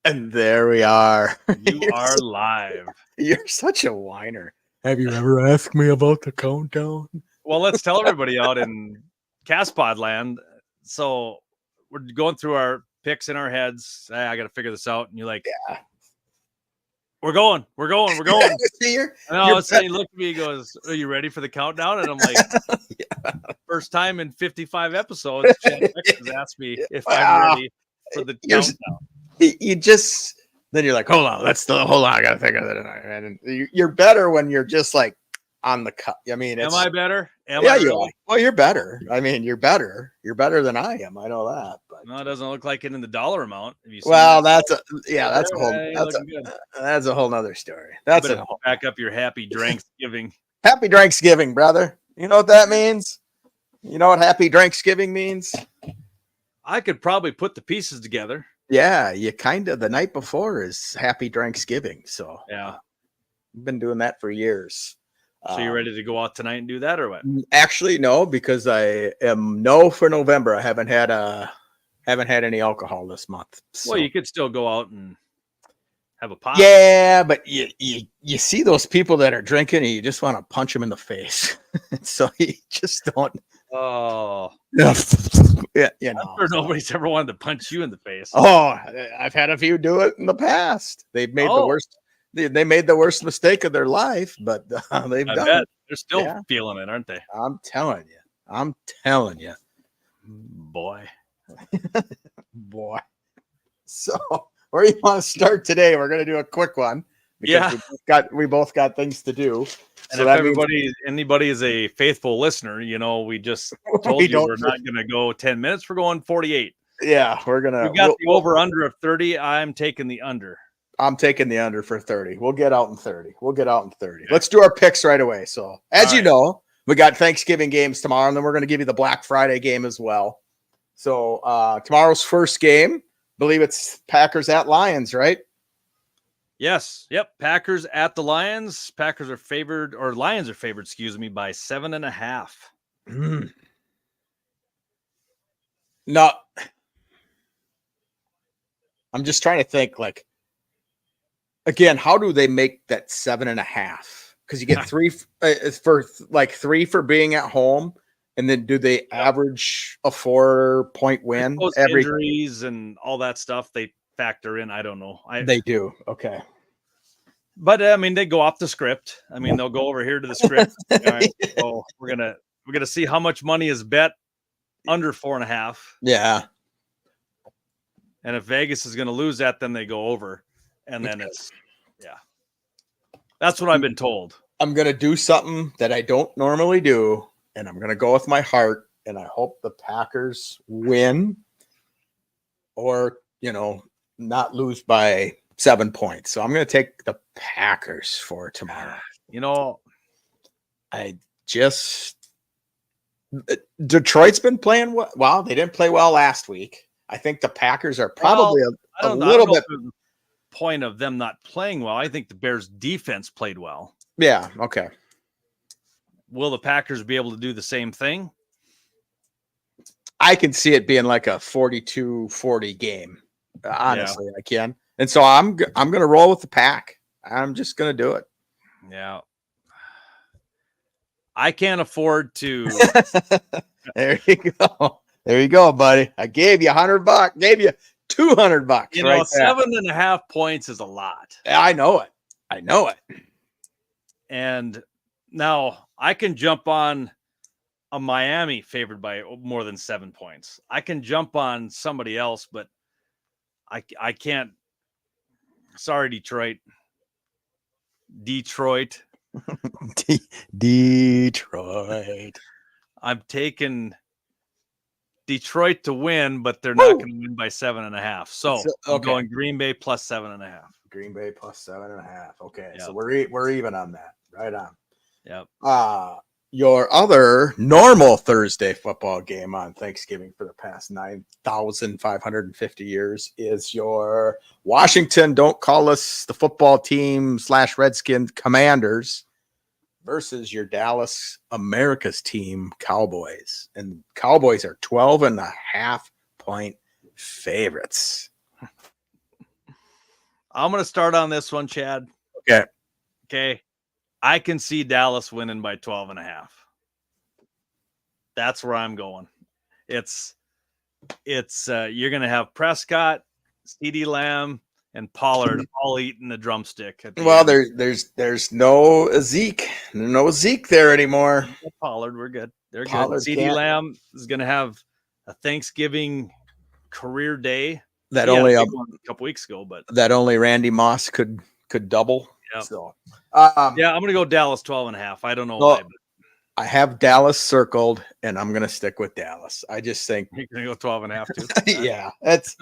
And there we are. You are live. You're such a whiner. Have you ever asked me about the countdown? Well, let's tell everybody out in Castpod land. So we're going through our picks in our heads. Hey, I got to figure this out. And you're like, Yeah. we're going. See, And all of a sudden he looked at me, he goes, are you ready for the countdown? And I'm like, first time in 55 episodes, Chad Beck has asked me if I'm ready for the countdown. You just, then you're like, hold on, I got to think of it. And you're better when you're just like on the cut. I mean, am I better? Yeah, you are. Well, you're better. I mean, you're better. You're better than I am. I know that. But no, it doesn't look like it in the dollar amount. Have you seen well, that? that's a whole nother story. That's a whole. Back up your happy Dranksgiving. Happy Dranksgiving, brother. You know what that means? You know what happy Dranksgiving means? I could probably put the pieces together. Yeah, you kind of, the night before is happy Dranksgiving. So yeah, I've been doing that for years. So you're ready to go out tonight and do that, or what? Actually, no, because I am no for November. I haven't had any alcohol this month. So. Well, you could still go out and have a pop. Yeah, but you see those people that are drinking and you just want to punch them in the face. So you just don't. Oh, yeah, I'm sure nobody's ever wanted to punch you in the face. Oh, I've had a few do it in the past. They've made the worst. They made the worst mistake of their life, but they've done it. They're still feeling it, aren't they? I'm telling you. Boy. So where do you want to start today? We're going to do a quick one because we both got things to do. And so if anybody is a faithful listener, we just told you we're not going to go 10 minutes. We're going 48. Yeah, we got the over under of 30. I'm taking the under. I'm taking the under for 30. We'll get out in 30. Okay. Let's do our picks right away. So, as you know, we got Thanksgiving games tomorrow, and then we're going to give you the Black Friday game as well. So, tomorrow's first game, I believe it's Packers at Lions, right? Yes. Yep. Packers at the Lions. Lions are favored, by 7.5. No. I'm just trying to think, again, how do they make that 7.5? Because you get 3 for being at home, and then do they average a 4-point win? Every injuries and all that stuff they factor in. I don't know. They do. Okay, but they go off the script. They'll go over here to the script. All right, so we're gonna see how much money is bet under 4.5. Yeah, and if Vegas is going to lose that, then they go over. And then that's what I've been told. I'm going to do something that I don't normally do, and I'm going to go with my heart, and I hope the Packers win or, not lose by 7 points. So I'm going to take the Packers for tomorrow. Detroit's been playing well. Well, they didn't play well last week. I think the Packers are probably a little bit. Point of them not playing well. I think the Bears defense played well. Yeah. Okay. Will the Packers be able to do the same thing? I can see it being like a 42-40 game. Honestly, I can. And so I'm going to roll with the Pack. I'm just going to do it. Yeah. I can't afford to. There you go, buddy. I gave you $100. Gave you $200. 7.5 points is a lot. I know it. And now I can jump on a Miami favored by more than 7 points. I can jump on somebody else, but I can't. Sorry, Detroit. Detroit. I'm taking Detroit to win, but they're not going to win by 7.5. So I'm going Green Bay plus 7.5. Green Bay plus 7.5. Okay, so we're even on that. Right on. Yep. Your other normal Thursday football game on Thanksgiving for the past 9,550 years is your Washington, don't call us the football team / Redskins Commanders versus your Dallas America's team Cowboys. And Cowboys are 12.5 point favorites. I'm going to start on this one, Chad. Okay. Okay. I can see Dallas winning by 12.5. That's where I'm going. It's you're going to have Prescott, CeeDee Lamb, and Pollard all eating the drumstick at the Well, end. there's no Zeke. No Zeke there anymore. Pollard, we're good. They're Pollard good. CeeDee can't. Lamb is going to have a Thanksgiving career day. That He had only a big one a couple weeks ago, but that only Randy Moss could double. Yep. So, yeah, I'm going to go Dallas 12.5. I don't know well, why, but I have Dallas circled, and I'm going to stick with Dallas. I just think, you're going to go 12.5 too. yeah, that's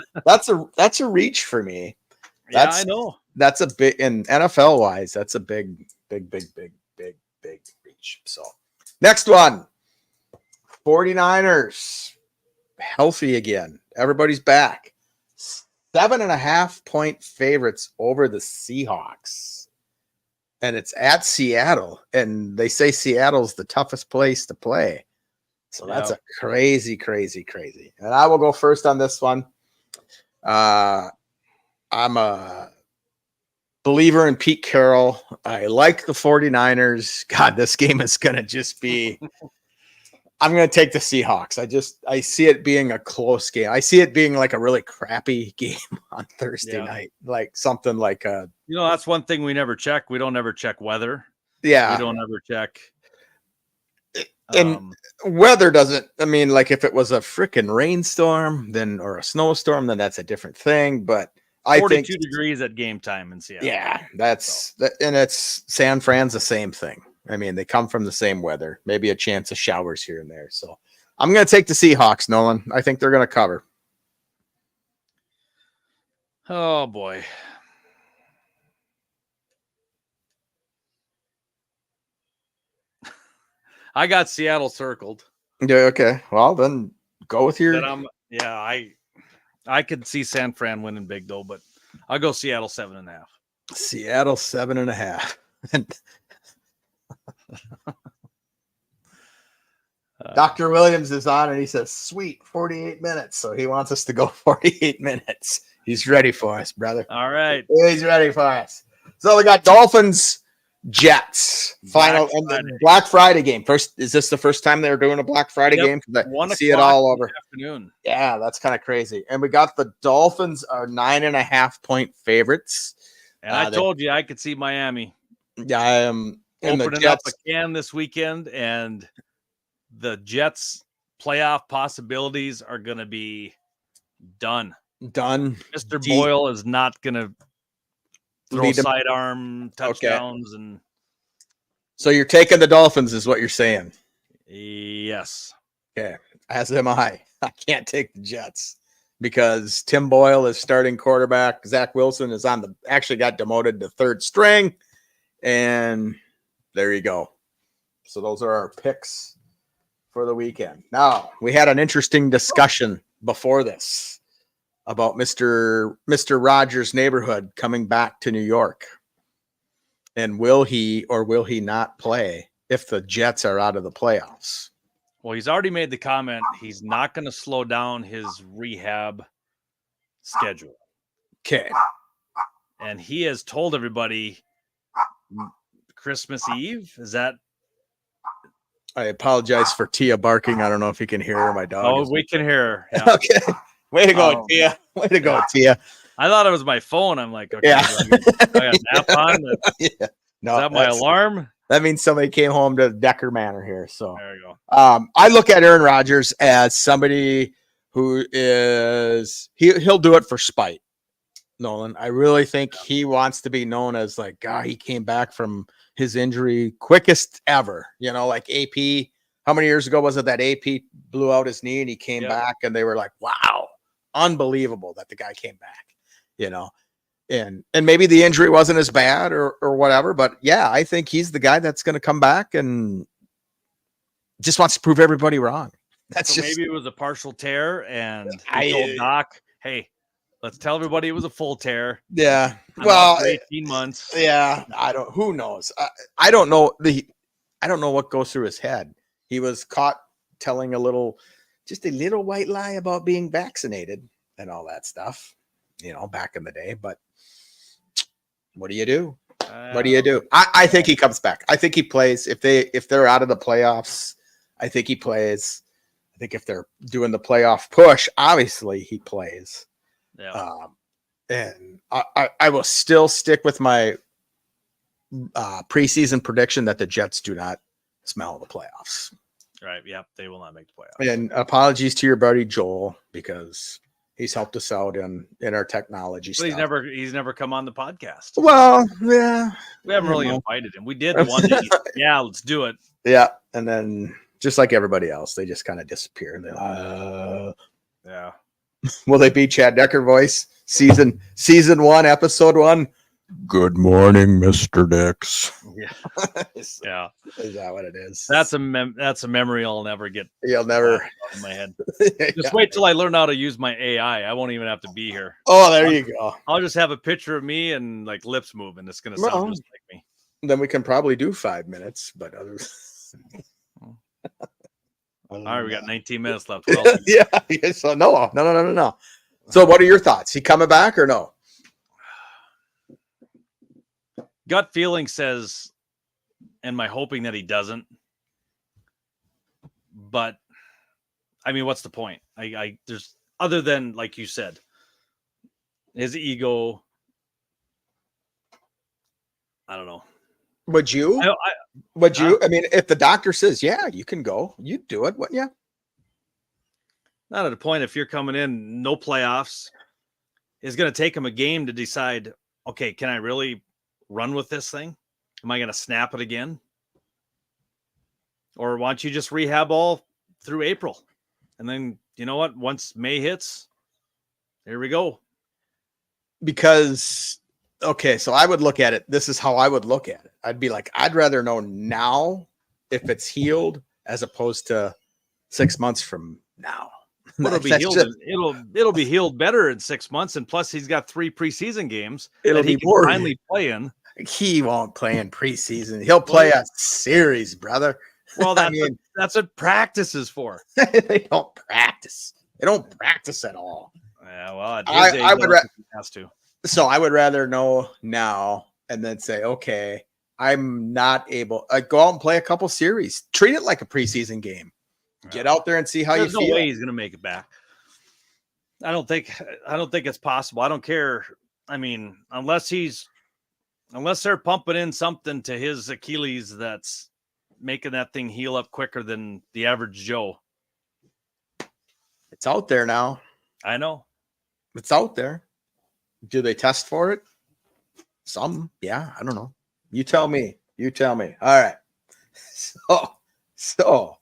a reach for me. Yeah, I know. That's a big, in NFL wise, that's a big reach. So, next one, 49ers healthy again. Everybody's back. 7.5-point favorites over the Seahawks. And it's at Seattle. And they say Seattle's the toughest place to play. So that's a crazy. And I will go first on this one. I'm a believer in Pete Carroll. I like the 49ers. God, this game is going to just be I'm going to take the Seahawks. I see it being a close game. I see it being like a really crappy game on Thursday night, like something like a. That's one thing we never check. We don't ever check weather. Yeah, we don't ever check. And weather doesn't. I mean, like if it was a freaking rainstorm, or a snowstorm, then that's a different thing. But I 42 think degrees at game time in Seattle. Yeah, and it's San Fran's the same thing. I mean, they come from the same weather, maybe a chance of showers here and there. So I'm going to take the Seahawks, Nolan. I think they're going to cover. Oh, boy. I got Seattle circled. Yeah, okay. Well, then go with your. I could see San Fran winning big, though, but I'll go Seattle 7.5. Seattle 7.5. Dr. Williams is on and he says, sweet, 48 minutes. So he wants us to go 48 minutes. He's ready for us, brother. All right. He's ready for us. So we got Dolphins, Jets, final Black Friday game. First, is this the first time they're doing a Black Friday game? I see it all over. Afternoon. Yeah, that's kind of crazy. And we got the Dolphins are 9.5-point favorites. And I told you I could see Miami. Yeah, I am. And opening the Jets up a can this weekend, and the Jets' playoff possibilities are going to be done. Mr. Boyle is not going to throw sidearm touchdowns. And so you're taking the Dolphins is what you're saying? Yes. Okay. As am I. I can't take the Jets because Tim Boyle is starting quarterback. Zach Wilson is actually got demoted to third string. And there you go. So those are our picks for the weekend. Now, we had an interesting discussion before this about Mr. Rogers' neighborhood coming back to New York. And will he or will he not play if the Jets are out of the playoffs? Well, he's already made the comment he's not going to slow down his rehab schedule. Okay. And he has told everybody Christmas Eve. Is that? I apologize for Tia barking. I don't know if you can hear her. My dog. Oh, we can hear her. Yeah. Okay. Way to go, Tia. Way to go, Tia. I thought it was my phone. I'm like, okay, yeah. I got a nap on. Yeah. No, is that my alarm? That means somebody came home to Decker Manor here. So there you go. I look at Aaron Rodgers as somebody who is he'll do it for spite. Nolan, I really think he wants to be known as like, God, he came back from his injury quickest ever. Like AP. How many years ago was it that AP blew out his knee and he came back and they were like, wow, unbelievable that the guy came back. And maybe the injury wasn't as bad or whatever, but yeah, I think he's the guy that's going to come back and just wants to prove everybody wrong. Maybe it was a partial tear, and he told Doc, "Hey, let's tell everybody it was a full tear." Yeah, well, 18 months. Yeah, who knows? I don't know I don't know what goes through his head. He was caught telling just a little white lie about being vaccinated and all that stuff. Back in the day, but What do you do? What do you do? I think he comes back. I think he plays. If they're out of the playoffs, I think he plays. I think if they're doing the playoff push, obviously he plays. Yeah. And I will still stick with my preseason prediction that the Jets do not smell the playoffs. Right. Yep. They will not make the playoffs. And apologies to your buddy Joel, because he's helped us out in our technology But stuff. he's never come on the podcast. Well, yeah. We haven't really invited him. We did the one day. Yeah, let's do it. Yeah. And then just like everybody else, they just kind of disappear. And Yeah. will they be Chad Decker voice? Season 1, episode 1. Good morning, Mr. Dix. Yeah. Yeah. Is that what it is? That's a memory I'll never get. You'll never out of my head. Just wait till I learn how to use my AI. I won't even have to be here. Oh, there you go. I'll just have a picture of me and like lips moving. It's gonna sound just like me. Then we can probably do 5 minutes, but others. All right, we got 19 minutes left. Yeah. So no. So what are your thoughts? He coming back or no? Gut feeling says, and my hoping that he doesn't. But I mean, what's the point? I there's other than like you said, his ego. I don't know. Would you? I mean, if the doctor says, yeah, you can go, you'd do it, wouldn't you? Not at a point if you're coming in, no playoffs. It's going to take him a game to decide, okay, can I really run with this thing? Am I going to snap it again? Or why don't you just rehab all through April? And then, you know what? Once May hits, here we go. Because, okay, so I would look at it. This is how I would look at it. I'd be like, I'd rather know now if it's healed as opposed to 6 months from now. It'll be healed. It'll be healed better in 6 months, and plus he's got 3 preseason games that he can finally play in. He won't play in preseason. He'll play a series, brother. Well, that's what practice is for. They don't practice. They don't practice at all. Yeah, well, I would has to. So I would rather know now and then say, okay, I'm not able. Go out and play a couple series. Treat it like a preseason game. Get out there and see how There's you feel. No way he's gonna make it back. I don't think it's possible. I don't care. I mean, unless they're pumping in something to his Achilles that's making that thing heal up quicker than the average Joe. It's out there now. I know. It's out there. Do they test for it? Some, yeah. I don't know. You tell me. All right. So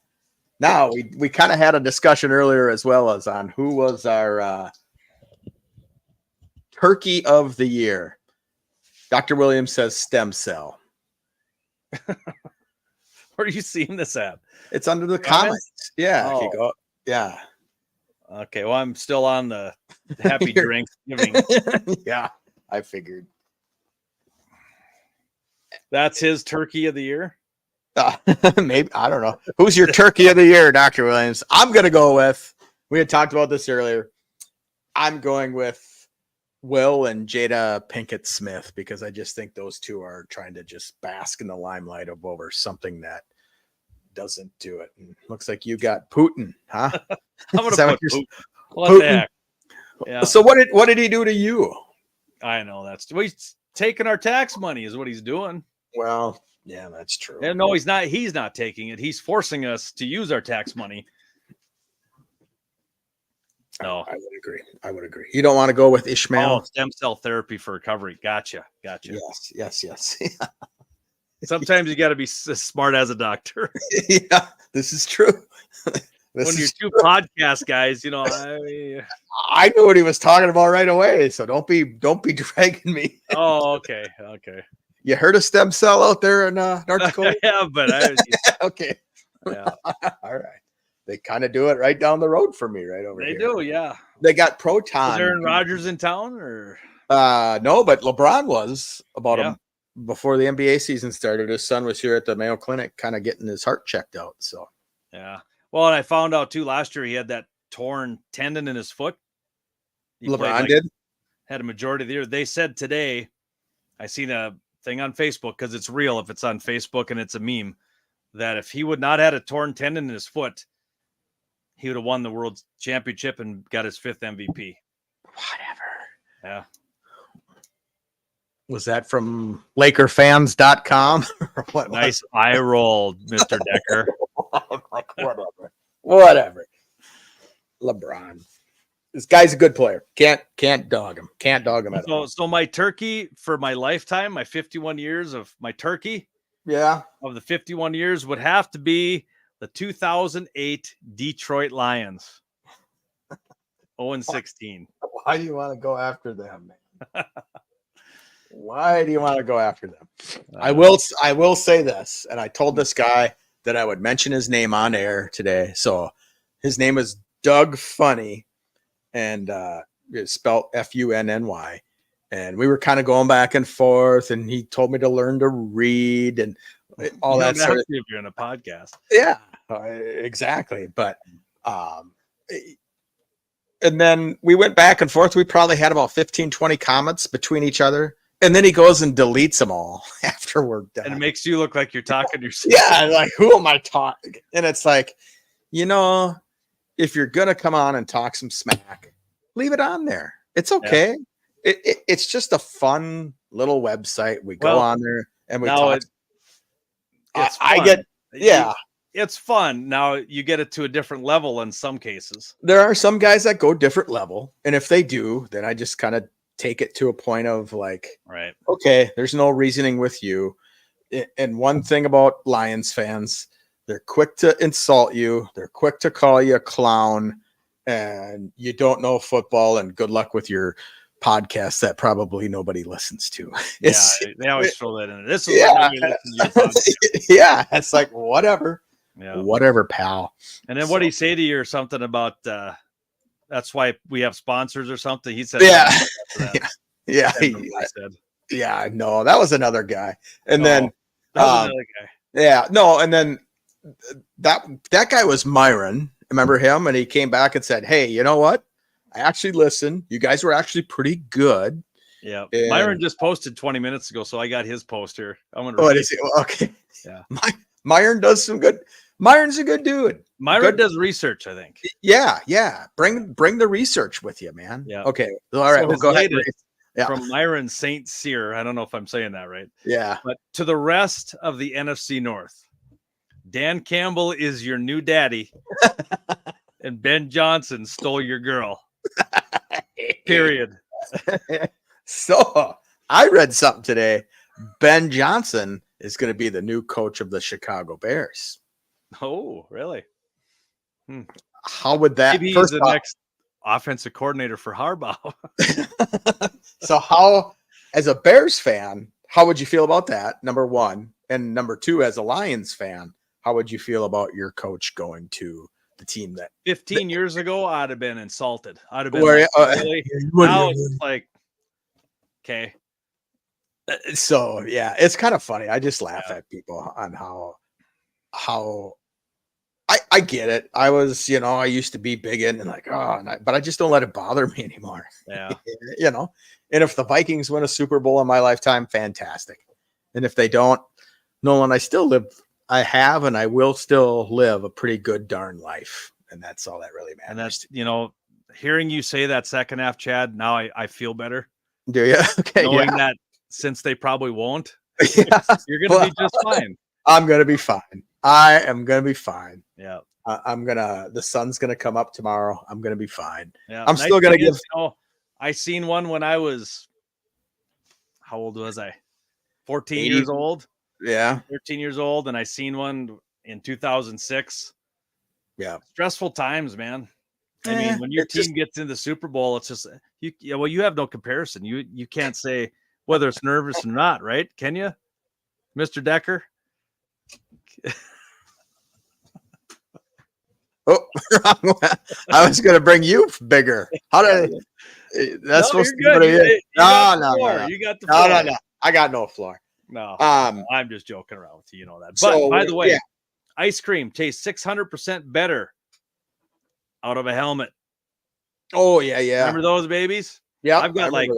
now we kind of had a discussion earlier as well as on who was our turkey of the year. Dr. Williams says stem cell. Where are you seeing this at? It's under the comments. Yeah. Oh. Go. Yeah. Okay. Well, I'm still on the happy Dranksgiving. Yeah. I figured. That's his turkey of the year? Maybe. I don't know. Who's your turkey of the year, Dr. Williams? I'm going to go with, we had talked about this earlier. I'm going with Will and Jada Pinkett Smith because I just think those two are trying to just bask in the limelight of over something that doesn't do it. And looks like you got Putin, huh? I'm going to put Putin. What the heck? Yeah. So what did he do to you? I know he's taking our tax money is what he's doing. Well, yeah, that's true. And no, he's not taking it. He's forcing us to use our tax money. No, I would agree. You don't want to go with Ishmael? Oh, stem cell therapy for recovery. Gotcha. Yes. Sometimes you got to be as smart as a doctor. Yeah, this is true. When you're two podcast guys, you know, I knew what he was talking about right away. So don't be dragging me. Oh, okay. You heard of stem cell out there in North Dakota? Yeah, but okay. Yeah. All right. They kind of do it right down the road for me, right over here. They do, yeah. They got Proton. Is Aaron Rodgers in town, or no? But LeBron was about before the NBA season started. His son was here at the Mayo Clinic, kind of getting his heart checked out. So yeah. Well, and I found out too last year he had that torn tendon in his foot. LeBron did. Had a majority of the year. They said today, I seen a thing on Facebook, because it's real if it's on Facebook and it's a meme, that if he would not had a torn tendon in his foot, he would have won the world championship and got his 5th MVP. Whatever. Yeah. Was that from LakerFans.com? What Nice eye roll, Mr. Decker. Like, whatever. LeBron. This guy's a good player. Can't dog him. Can't dog him at all. So my turkey for my lifetime, my 51 years of my turkey, Yeah. of the 51 years, would have to be the 2008 Detroit Lions. 0-16. Why do you want to go after them, man? Why do you want to go after them? I will say this, and I told this guy that I would mention his name on air today. So his name is Doug Funny, and it's spelled Funny. And we were kind of going back and forth, and he told me to learn to read and all that sort of. If you're in a podcast, yeah, exactly. But and then we went back and forth. We probably had about 15, 20 comments between each other. And then he goes and deletes them all after we're done. And it makes you look like you're talking to yourself. Yeah, like, who am I talking? And it's like, if you're going to come on and talk some smack, leave it on there. It's okay. Yeah. It's just a fun little website. We go on there and we talk. It's fun. Now you get it to a different level in some cases. There are some guys that go different level. And if they do, then I just kind of take it to a point of like, right, okay, there's no reasoning with you. And one thing about Lions fans, they're quick to insult you. They're quick to call you a clown, and you don't know football, and good luck with your podcast that probably nobody listens to. They always throw that in. This is it's like, whatever. Yeah. Whatever, pal. And then what did he say to you or something about that's why we have sponsors or something? He said, yeah, no, that was another guy. And then that was another guy. Yeah, no, and then that guy was Myron. Remember him? And he came back and said, "Hey, you know what? I actually listened. You guys were actually pretty good." Yeah, and Myron just posted 20 minutes ago, so I got his post here. I'm gonna. Okay. Yeah, Myron does some good. Myron's a good dude. Myron does research, I think. Yeah. Bring the research with you, man. Yeah. Okay. All right. We'll go ahead. From Myron St. Cyr. I don't know if I'm saying that right. Yeah. But to the rest of the NFC North, Dan Campbell is your new daddy, and Ben Johnson stole your girl. Period. So I read something today. Ben Johnson is going to be the new coach of the Chicago Bears. Oh, really? How would that? Maybe he's the next offensive coordinator for Harbaugh. So how, as a Bears fan, how would you feel about that? Number one. And number two, as a Lions fan, how would you feel about your coach going to the team that 15 years ago I'd have been insulted? I'd have been really? Now it's like, okay. So yeah, it's kind of funny. I just laugh at people on how I get it. I was, I used to be big in and like, but I just don't let it bother me anymore. Yeah. And if the Vikings win a Super Bowl in my lifetime, fantastic. And if they don't, Nolan, I have and I will still live a pretty good darn life. And that's all that really matters. And that's, hearing you say that second half, Chad, now I feel better. Do you? Okay. Knowing that since they probably won't, you're going to be just fine. I'm going to be fine. I am going to be fine. Yeah. The sun's going to come up tomorrow. I'm going to be fine. Yeah. I'm still going to give. I seen one when I was, how old was I? 14 years old. Yeah. 13 years old. And I seen one in 2006. Yeah. Stressful times, man. I mean, when your team gets in the Super Bowl, it's just, you have no comparison. You can't say whether it's nervous or not, right? Can you, Mr. Decker? Oh, I was going to bring you bigger. How did that's supposed to be what it is? No. You got the floor. No. I got no floor. No, I'm just joking around with you. You know that. But by the way, ice cream tastes 600% better out of a helmet. Oh yeah. Remember those babies? Yeah, I've got like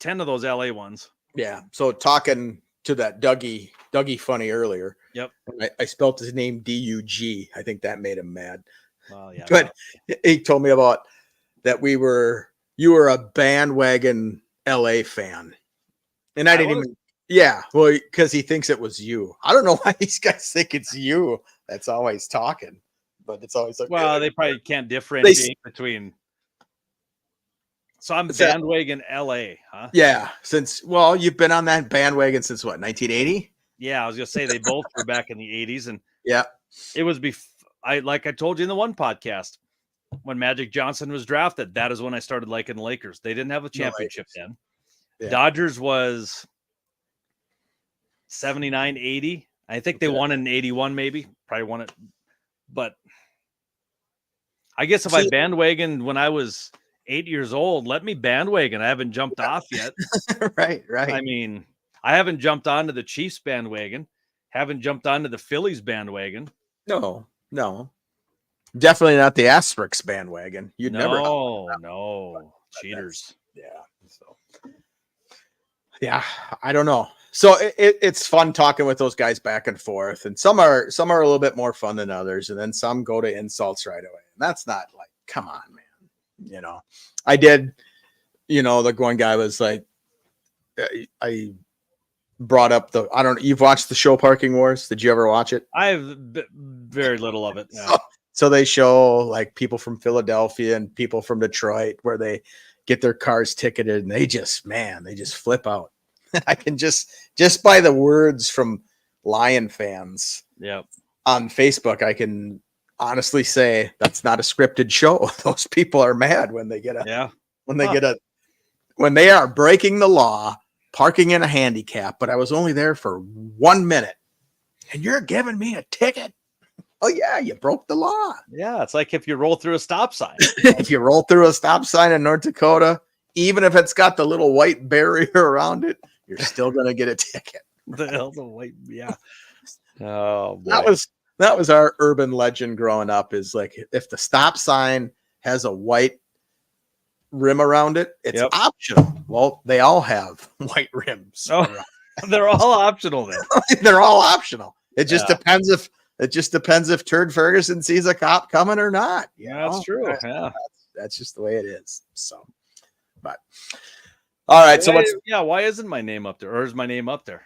10 of those LA ones. Yeah. So talking to that Dougie funny earlier. Yep. I spelled his name D-U-G. I think that made him mad. Well, yeah. But he told me about that you were a bandwagon LA fan. And I didn't even, yeah, well, because he thinks it was you. I don't know why these guys think it's you that's always talking, but it's always like, well, they probably can't differentiate between. So I'm bandwagon LA, huh? Yeah, well, you've been on that bandwagon since what, 1980? Yeah, I was gonna say they both were back in the 80s, and yeah, it was like I told you in the one podcast, when Magic Johnson was drafted, that is when I started liking the Lakers. They didn't have a championship then. Yeah. Dodgers was 79, 80. I think they won in 81, maybe. Probably won it. But I guess if I bandwagoned when I was 8 years old, let me bandwagon. I haven't jumped off yet. Right. I mean, I haven't jumped onto the Chiefs bandwagon. Haven't jumped onto the Phillies bandwagon. No. Definitely not the Asterix bandwagon. You'd never. No. Cheaters. Yeah. So. Yeah, I don't know. So it's fun talking with those guys back and forth, and some are a little bit more fun than others, and then some go to insults right away. And that's not like, come on, man. I did. The one guy was like, I brought up you've watched the show Parking Wars? Did you ever watch it? I have very little of it. Yeah. So they show like people from Philadelphia and people from Detroit where they get their cars ticketed and they just flip out. I can just by the words from Lion fans on Facebook, I can honestly say that's not a scripted show. Those people are mad when they get when they are breaking the law, parking in a handicap, but I was only there for 1 minute and you're giving me a ticket. Oh yeah, you broke the law. Yeah, it's like if you roll through a stop sign. If you roll through a stop sign in North Dakota, even if it's got the little white barrier around it, you're still going to get a ticket. The white, yeah. Oh, boy. That was our urban legend growing up. Is like if the stop sign has a white rim around it, it's optional. Well, they all have white rims. Oh, they're all optional then. They're all optional. It just depends if Turd Ferguson sees a cop coming or not. Yeah, that's true. Yeah, that's just the way it is. So, but all right. Why isn't my name up there, or is my name up there?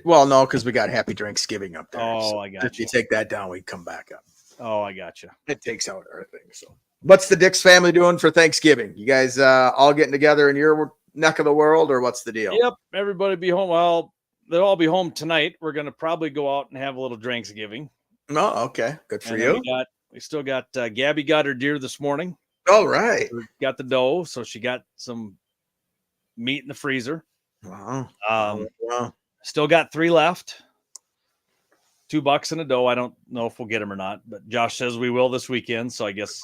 Well, no, because we got Happy Dranksgiving up there. Oh, so I got if you take that down, we come back up. Oh, I got you. It takes out everything. So, what's the Dix family doing for Thanksgiving? You guys all getting together in your neck of the world, or what's the deal? Yep, everybody be home. Well, they'll all be home tonight. We're going to probably go out and have a little Dranksgiving. Oh, okay. Good for you. We still got Gabby got her deer this morning. All right. We got the doe, so she got some meat in the freezer. Wow. Wow. Still got 3 left. $2 and a doe. I don't know if we'll get them or not, but Josh says we will this weekend. So I guess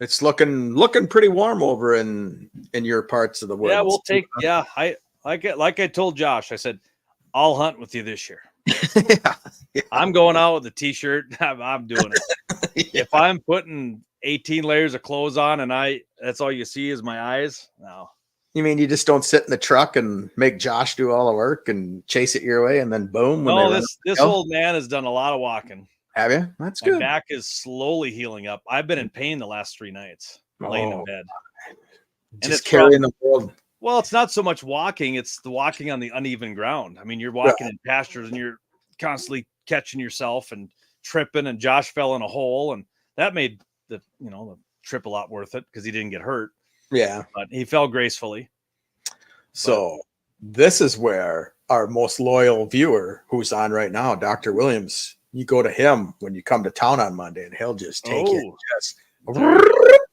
it's looking pretty warm over in your parts of the world. Yeah, we'll take. Yeah, like I told Josh, I said I'll hunt with you this year. Yeah. I'm going out with a t-shirt. I'm doing it. Yeah. If I'm putting 18 layers of clothes on and that's all you see is my eyes. No. You mean you just don't sit in the truck and make Josh do all the work and chase it your way and then boom? No, this old man has done a lot of walking. Have you? That's good. My back is slowly healing up. I've been in pain the last 3 nights laying in bed. Just carrying the world. Well, it's not so much walking. It's the walking on the uneven ground. I mean, you're walking in pastures and you're constantly catching yourself and tripping, and Josh fell in a hole, and that made the trip a lot worth it because he didn't get hurt. Yeah. But he fell gracefully. So this is where our most loyal viewer who's on right now, Dr. Williams, you go to him when you come to town on Monday and he'll just take you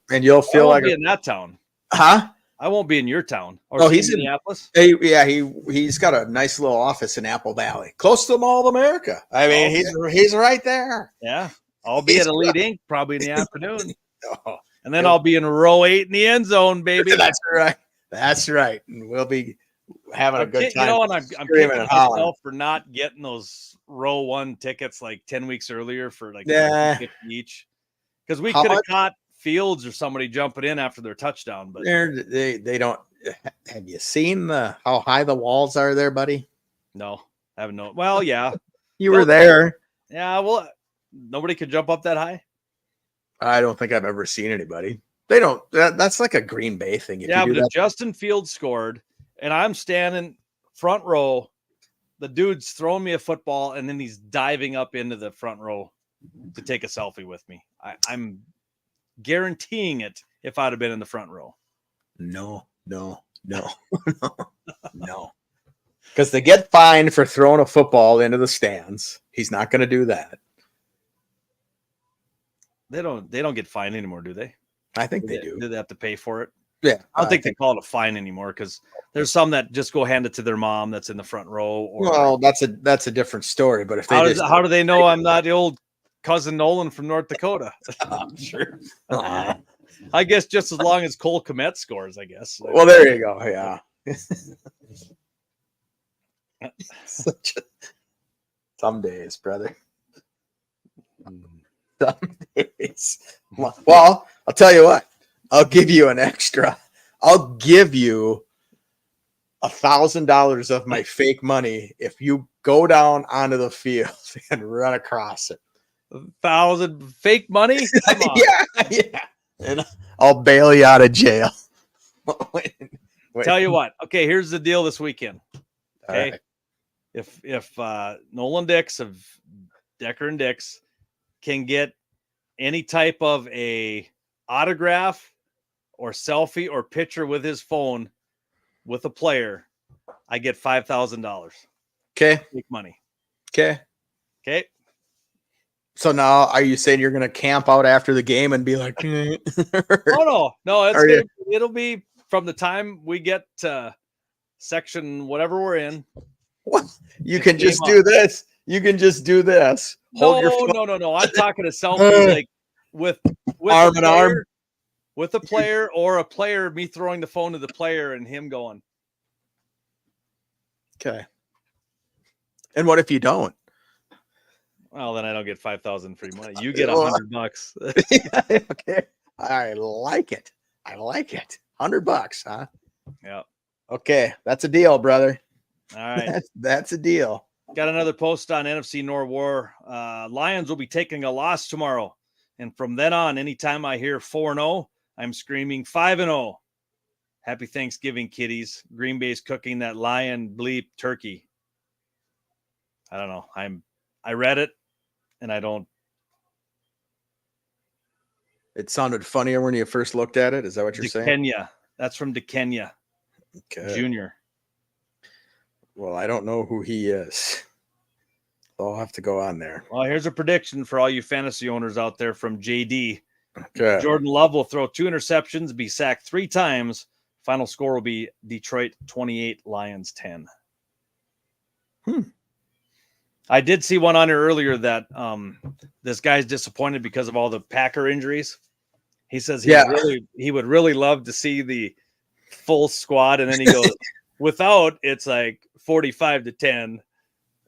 and you'll feel like in that town. Huh? I won't be in your town. Or he's in Minneapolis. He's got a nice little office in Apple Valley, close to the Mall of America. I mean, he's right there. Yeah, I'll be at Elite Inc. probably in the afternoon, and then I'll be in row 8 in the end zone, baby. That's right. That's right. And we'll be having a good time. And I'm kicking myself for not getting those row 1 tickets like 10 weeks earlier for like $50 each, because we could have caught Fields or somebody jumping in after their touchdown, but they don't. Have you seen how high the walls are there, buddy? No, I haven't known. Well, yeah. You were there. Yeah, well, nobody could jump up that high. I don't think I've ever seen anybody. They don't. That's like a Green Bay thing. If Yeah, you do but if that, Justin Fields scored and I'm standing front row, the dude's throwing me a football and then he's diving up into the front row to take a selfie with me. I'm guaranteeing it if I'd have been in the front row. no. Because they get fined for throwing a football into the stands. He's not going to do that. They don't get fined anymore, do they? I think they do. Do they have to pay for it? Yeah. I don't think they call it a fine anymore because there's some that just go hand it to their mom that's in the front row. Or well, that's a different story. But if they how do they know I'm not the old cousin Nolan from North Dakota? I'm sure. I guess just as long as Cole Kmet scores, I guess. Well, there you go. Yeah. Some days, brother. Some days. Well, I'll tell you what. I'll give you an extra. I'll give you $1,000 of my fake money if you go down onto the field and run across it. 1,000 fake money? Come on. Yeah. And I'll bail you out of jail. Wait. Tell you what. Okay, here's the deal this weekend. Okay. Right. If Nolan Dix of Decker and Dix can get any type of a autograph or selfie or picture with his phone with a player, I get $5,000. Okay. Fake money. Okay. Okay. So now, are you saying you're going to camp out after the game and be like, Oh, no. It'll be from the time we get to section whatever we're in. what? You can just do this. You can just do this. No. I'm talking to selfies like with arm in arm with a player or a player, me throwing the phone to the player and him going. Okay. And what if you don't? Well, then I don't get 5,000 free money. You get $100. Okay. I like it. $100, huh? Yeah. Okay. That's a deal, brother. All right. That's a deal. Got another post on NFC North War. Lions will be taking a loss tomorrow. And from then on, anytime I hear 4-0, I'm screaming 5-0. Happy Thanksgiving, kiddies. Green Bay's cooking that lion bleep turkey. I don't know. I read it and I don't. It sounded funnier when you first looked at it. Is that what you're saying? Kenya. That's from DeKenya Jr. Well, I don't know who he is. I'll have to go on there. Well, here's a prediction for all you fantasy owners out there from JD. Okay. Jordan Love will throw 2 interceptions, be sacked 3 times. Final score will be Detroit 28, Lions 10. I did see one on here earlier that this guy's disappointed because of all the Packer injuries. He says he would really love to see the full squad, and then he goes, without, it's like 45-10.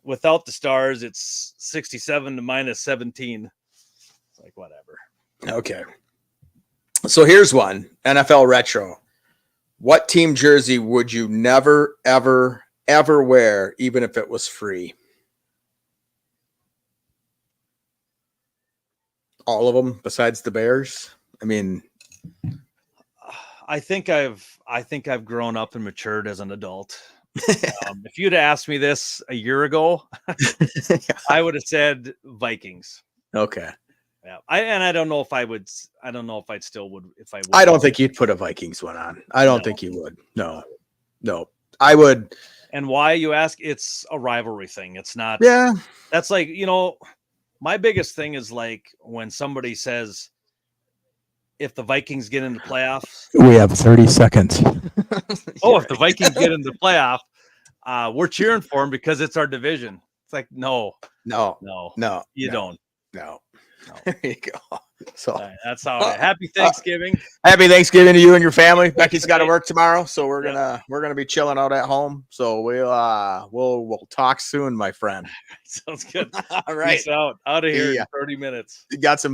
Without the stars, it's 67 to -17. It's like whatever. Okay. So here's one. NFL Retro. What team jersey would you never, ever, ever wear, even if it was free? All of them besides the Bears? I mean, I think I've grown up and matured as an adult. If you'd asked me this a year ago, I would have said Vikings. Okay. Yeah. I don't know if I would. I don't know if I'd still would. If I would. I don't think you'd put a Vikings one on. I don't think you would. No. I would. And why, you ask? It's a rivalry thing. It's not. Yeah. That's like, my biggest thing is like when somebody says, if the Vikings get into playoffs, we have 30 seconds. If the Vikings get into the playoff, we're cheering for them because it's our division. It's like, no, you don't. No. There you go. So that's how. Happy Thanksgiving. Happy Thanksgiving to you and your family. Becky's got to work tomorrow, so we're gonna be chilling out at home. So we'll talk soon, my friend. Sounds good. All right. Peace out. Out of here in 30 minutes. You got some